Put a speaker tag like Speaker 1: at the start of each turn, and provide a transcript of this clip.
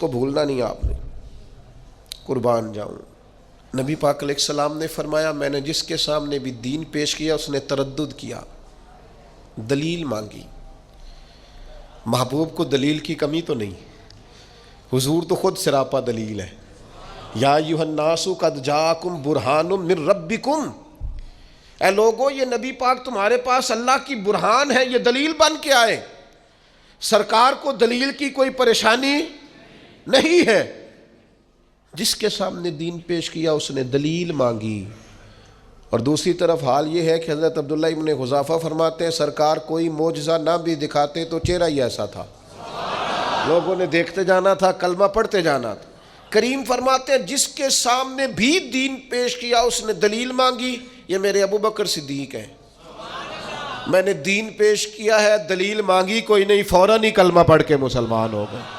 Speaker 1: इसको भूलना नहीं आपने। कुर्बान जाऊं, नबी पाक अलैहिस्सलाम ने फरमाया, मैंने जिसके सामने भी दीन पेश किया उसने तरद्दुद किया, दलील मांगी। महबूब को दलील की कमी तो नहीं, हुजूर तो खुद सिरापा दलील है। या अय्युहन्नासु कद जाकुम बुरहानुम मिर रब्बिकुम, ऐ लोगो ये नबी पाक तुम्हारे पास अल्लाह की बुरहान है, ये दलील बन के आए। सरकार को दलील की कोई परेशानी नहीं है। जिसके सामने दीन पेश किया उसने दलील मांगी। और दूसरी तरफ हाल ये है कि हज़रत अब्दुल्लाह इब्न हुज़ाफ़ा फरमाते हैं, सरकार कोई मोजज़ा ना भी दिखाते तो चेहरा ही ऐसा था, लोगों ने देखते जाना था, कलमा पढ़ते जाना था। करीम फरमाते हैं, जिसके सामने भी दीन पेश किया उसने दलील मांगी। ये मेरे अबू बकर सिद्दीक हैं। मैंने दीन पेश किया है, दलील मांगी कोई नहीं, फौरन ही कलमा पढ़ के मुसलमान हो गए।